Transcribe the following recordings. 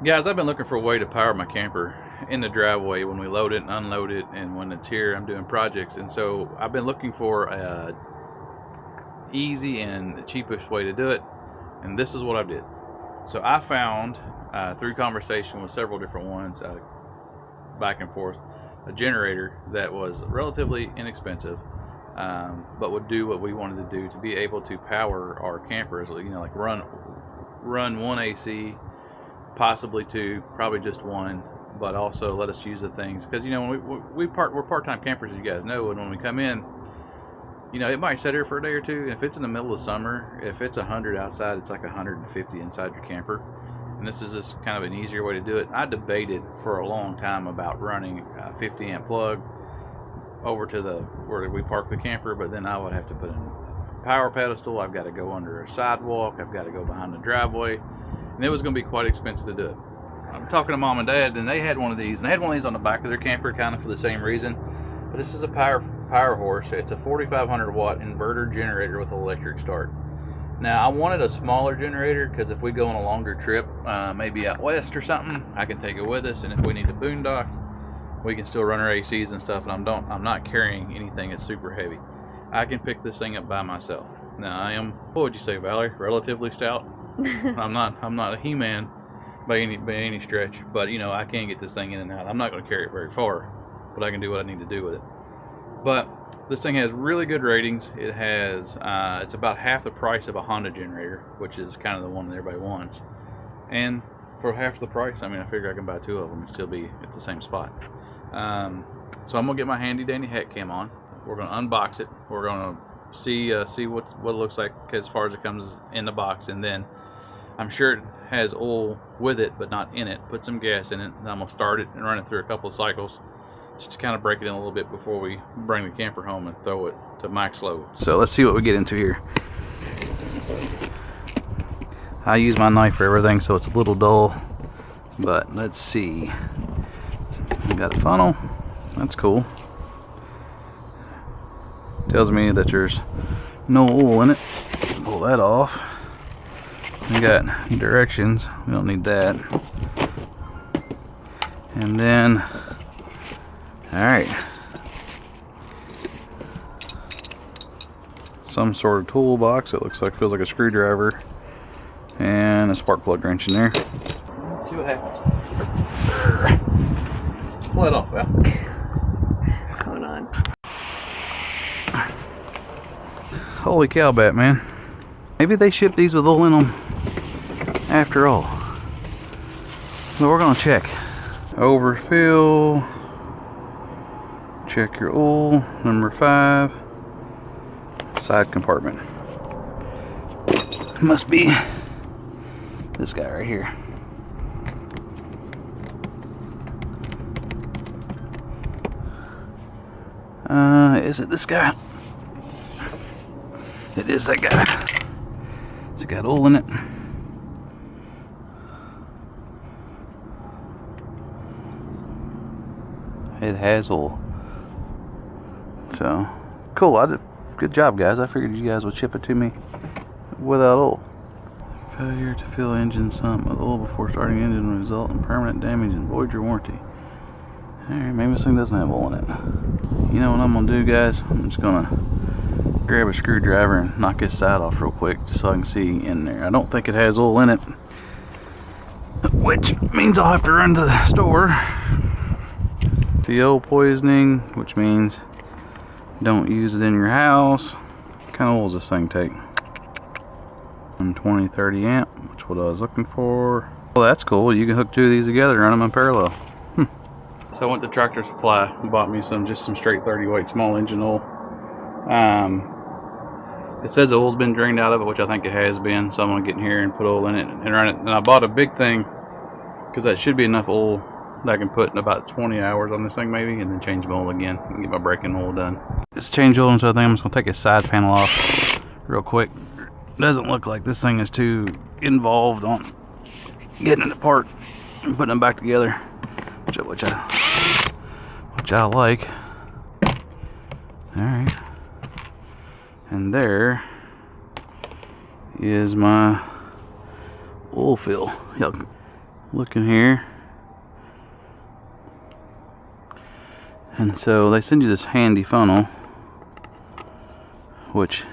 Guys, I've been looking for a way to power my camper in the driveway when we load it and unload it, and when it's here I'm doing projects. And so I've been looking for a easy and the cheapest way to do it, and this is what I did. So I found through conversation with several different ones, back and forth, a generator that was relatively inexpensive, but would do what we wanted to do to be able to power our campers. You know, like run one AC, possibly two, probably just one, but also let us use the things, because you know when we're part-time campers, as you guys know, and when we come in, you know, it might sit here for a day or two. If it's in the middle of summer, if it's 100 outside, it's like 150 inside your camper. And this is just kind of an easier way to do it. I debated for a long time about running a 50 amp plug over to where we park the camper, but then I would have to put in a power pedestal. I've got to go under a sidewalk. I've got to go behind the driveway, and it was going to be quite expensive to do it. I'm talking to mom and dad, and they had one of these, and they had one of these on the back of their camper, kind of for the same reason. But this is a power horse. It's a 4,500 watt inverter generator with electric start. Now I wanted a smaller generator because if we go on a longer trip, maybe out west or something, I can take it with us, and if we need to boondock, we can still run our ACs and stuff. And I'm not carrying anything that's super heavy. I can pick this thing up by myself. Now I am, what would you say, Valerie? Relatively stout. I'm not a He-Man by any stretch, but you know, I can get this thing in and out. I'm not going to carry it very far, but I can do what I need to do with it. But this thing has really good ratings. It has it's about half the price of a Honda generator, which is kind of the one that everybody wants. And for half the price, I mean, I figure I can buy two of them and still be at the same spot. So I'm gonna get my handy dandy hat cam on. We're gonna unbox it. We're gonna see what it looks like as far as it comes in the box, and then I'm sure it has oil with it, but not in it. Put some gas in it, and I'm gonna start it and run it through a couple of cycles, just to kind of break it in a little bit before we bring the camper home and throw it to max load. So let's see what we get into here. I use my knife for everything, so it's a little dull, but let's see. We got a funnel. That's cool. Tells me that there's no oil in it. Pull that off. We got directions. We don't need that. And then, alright, some sort of toolbox. It looks like, feels like a screwdriver, and a spark plug wrench in there. Let's see what happens. Pull it off, Val. Hold on. Holy cow, Batman. Maybe they ship these with oil in them after all. So we're gonna check. Overfill. Check your oil. Number 5. Side compartment. Must be this guy right here. Is it this guy? It is that guy. It's got oil in it. It has oil. So, cool. Good job, guys. I figured you guys would ship it to me without oil. Failure to fill engine sump with oil before starting engine will result in permanent damage and void your warranty. Alright, maybe this thing doesn't have oil in it. You know what I'm going to do, guys? I'm just going to grab a screwdriver and knock this side off real quick just so I can see in there. I don't think it has oil in it, which means I'll have to run to the store. CO poisoning, which means don't use it in your house. What kind of oil does this thing take? 120, 30 amp, which is what I was looking for. Well, that's cool. You can hook two of these together and run them in parallel. So I went to Tractor Supply and bought me just some straight 30 weight small engine oil. It says the oil's been drained out of it, which I think it has been. So I'm gonna get in here and put oil in it and run it. And I bought a big thing because that should be enough oil that I can put in about 20 hours on this thing maybe, and then change my oil again and get my braking oil done. Just change oil, and so I think I'm just gonna take a side panel off real quick. Doesn't look like this thing is too involved on getting it apart and putting them back together, which I like. Alright. And there is my oil fill. looking here. And so they send you this handy funnel, which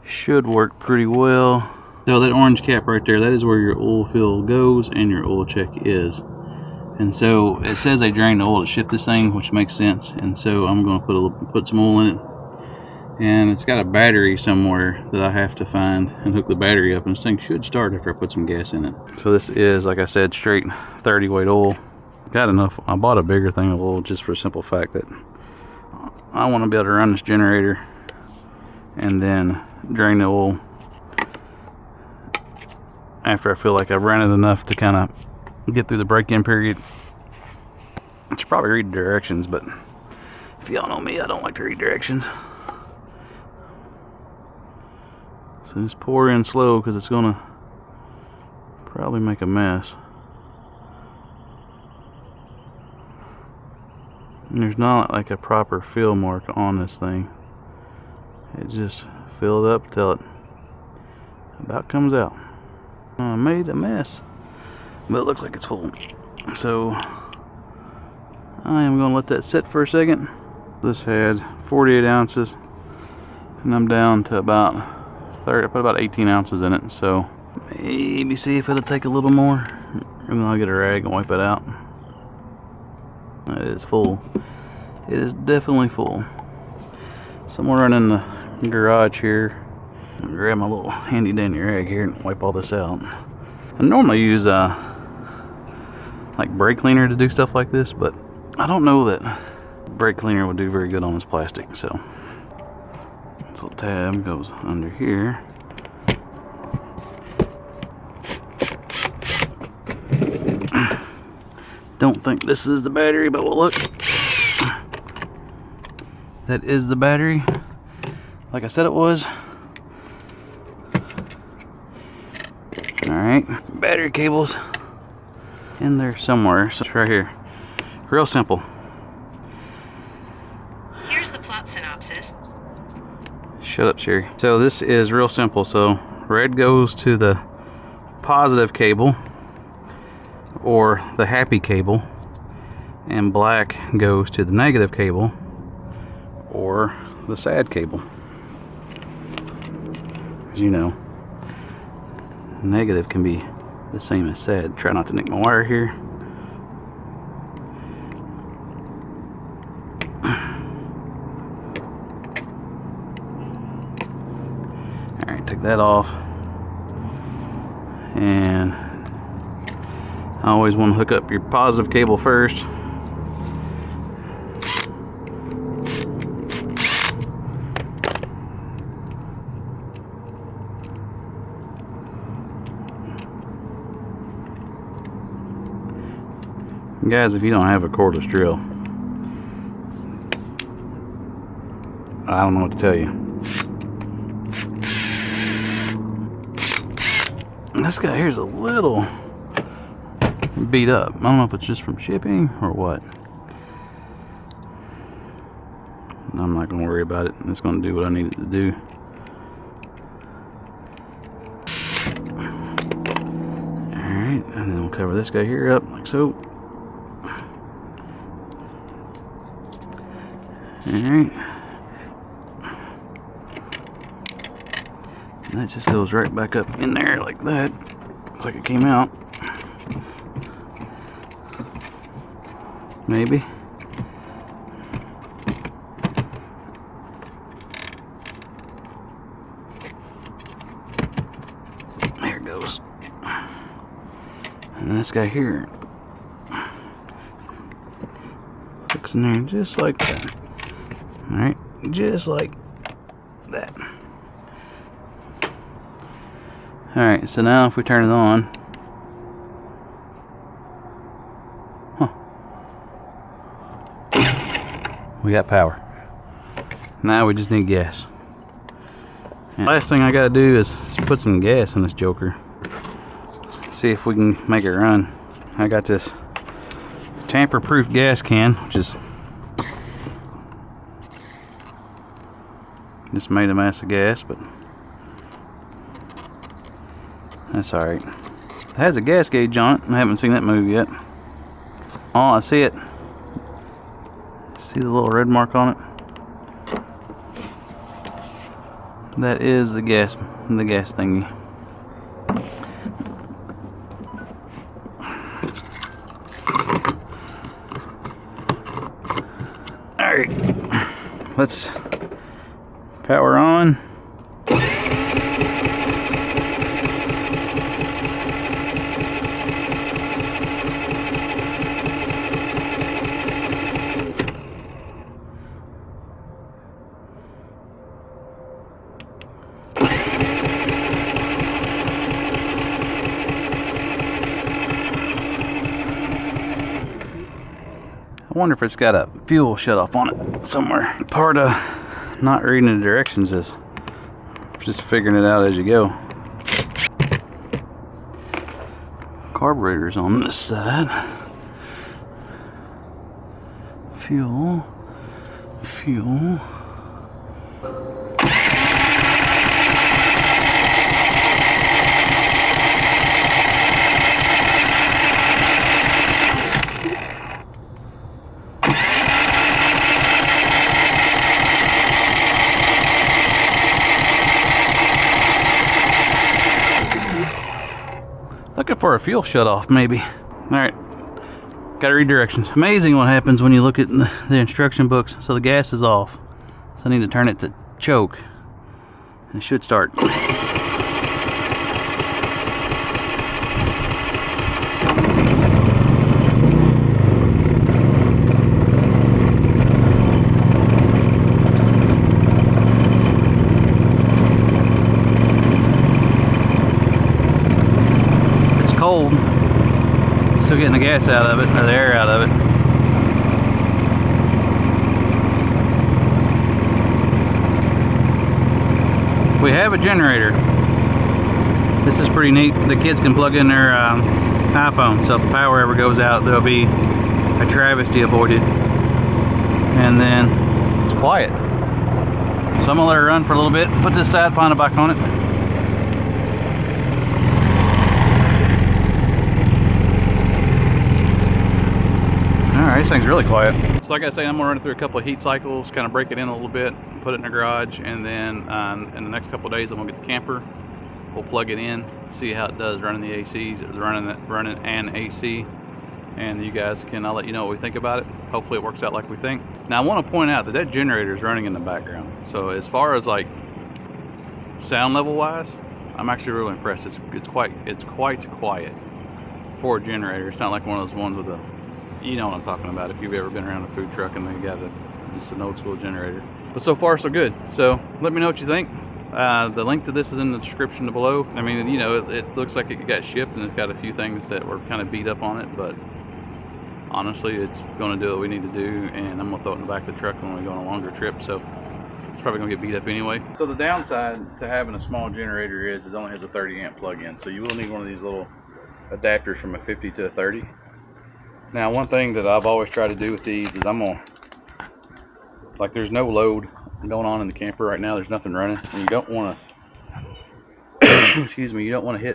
should work pretty well. So that orange cap right there, that is where your oil fill goes and your oil check is. And so it says they drain the oil to ship this thing, which makes sense. And so I'm going to put some oil in it. And it's got a battery somewhere that I have to find and hook the battery up, and this thing should start after I put some gas in it. So this is, like I said, straight 30 weight oil. Got enough. I bought a bigger thing of oil just for the simple fact that I want to be able to run this generator and then drain the oil after I feel like I've ran it enough to kind of get through the break-in period. I should probably read directions, but if y'all know me, I don't like to read directions. So just pour in slow because it's gonna probably make a mess. And there's not like a proper fill mark on this thing. It just filled up till it about comes out. I made a mess, but it looks like it's full. So I am gonna let that sit for a second. This had 48 ounces and I'm down to about 30. I put about 18 ounces in it, so maybe see if it'll take a little more, and then I'll get a rag and wipe it out. It is full. It is definitely full. So I'm gonna run in the garage here and grab my little handy dandy rag here and wipe all this out. I normally use like brake cleaner to do stuff like this, but I don't know that brake cleaner would do very good on this plastic. So this little tab goes under here. Don't think this is the battery, but we'll look. That is the battery, like I said it was. Alright, battery cables in there somewhere. So it's right here. Real simple. Here's the plot synopsis. Shut up, Sherry. So this is real simple. So red goes to the positive cable, or the happy cable, and black goes to the negative cable, or the sad cable. As you know, negative can be the same as sad. Try not to nick my wire here. Alright, take that off. And I always want to hook up your positive cable first. Guys, if you don't have a cordless drill, I don't know what to tell you. This guy here's a little beat up. I don't know if it's just from shipping or what. I'm not going to worry about it. It's going to do what I need it to do. Alright, and then we'll cover this guy here up like so. Alright. And that just goes right back up in there like that. Looks like it came out. Maybe. There it goes. And this guy here hooks in there just like that. Alright, just like that. Alright, so now if we turn it on, we got power. Now we just need gas. And last thing I gotta do is put some gas in this joker. See if we can make it run. I got this tamper-proof gas can, which is just made a mess of gas, but that's alright. has a gas gauge on it. I haven't seen that move yet. Oh, I see it. See the little red mark on it? That is the gas thingy. Alright, let's power on. I wonder if it's got a fuel shut off on it somewhere. Part of not reading the directions is just figuring it out as you go. Carburetor's on this side. Fuel. Looking for a fuel shut off, maybe. Alright, gotta read directions. Amazing what happens when you look at the instruction books. So the gas is off, so I need to turn it to choke, and it should start. Cold, still getting the gas out of it, or the air out of it. We have a generator. This is pretty neat. The kids can plug in their iPhone, so if the power ever goes out, there'll be a travesty avoided. And then it's quiet. So I'm gonna let her run for a little bit, put this side panel back on it. Alright, this thing's really quiet. So like I say, I'm going to run it through a couple of heat cycles, kind of break it in a little bit, put it in the garage, and then in the next couple of days I'm going to get the camper. We'll plug it in, see how it does running the ACs, running an AC, and you guys can, I'll let you know what we think about it. Hopefully it works out like we think. Now I want to point out that that generator is running in the background. So as far as like sound level wise, I'm actually really impressed. It's quite quiet for a generator. It's not like one of those ones with a, you know what I'm talking about if you've ever been around a food truck and they got just an old school generator. But so far so good. So let me know what you think. The link to this is in the description below. I mean, you know, it looks like it got shipped and it's got a few things that were kind of beat up on it, but honestly it's going to do what we need to do, and I'm going to throw it in the back of the truck when we go on a longer trip, so it's probably going to get beat up anyway. So the downside to having a small generator is it only has a 30 amp plug-in, so you will need one of these little adapters from a 50 to a 30. Now one thing that I've always tried to do with these is there's no load going on in the camper right now, there's nothing running, and you don't want to excuse me, you don't want to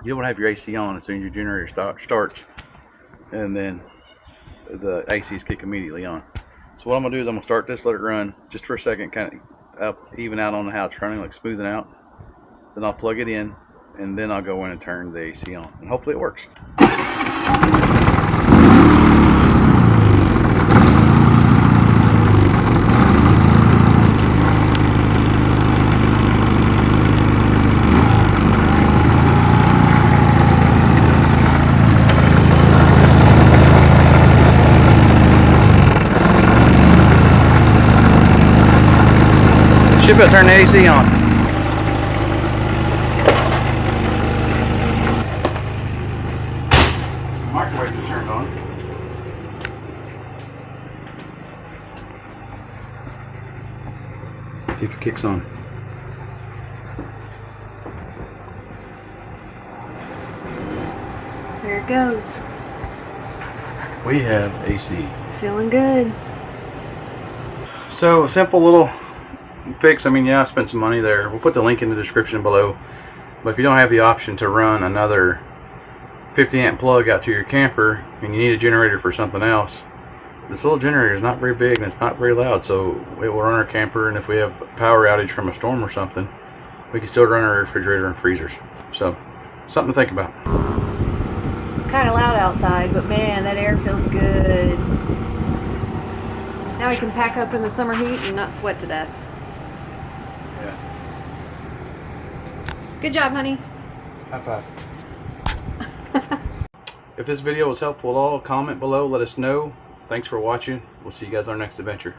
have your AC on as soon as your generator starts and then the ACs kick immediately on. So what I'm going to do is I'm going to start this, let it run just for a second, kind of even out on how it's running, like smoothing out. Then I'll plug it in, and then I'll go in and turn the AC on, and hopefully it works. Should be able to turn the AC on. Microwave is turned on. See if it kicks on. There it goes. We have AC. Feeling good. So a simple little fix. I mean, yeah, I spent some money there. We'll put the link in the description below. But if you don't have the option to run another 50 amp plug out to your camper and you need a generator for something else, this little generator is not very big and it's not very loud, so it will run our camper, and if we have a power outage from a storm or something, we can still run our refrigerator and freezers. So, something to think about. It's kind of loud outside, but man, that air feels good. Now we can pack up in the summer heat and not sweat to death. Yeah. Good job, honey. High five. If this video was helpful at all, comment below, let us know. Thanks for watching. We'll see you guys on our next adventure.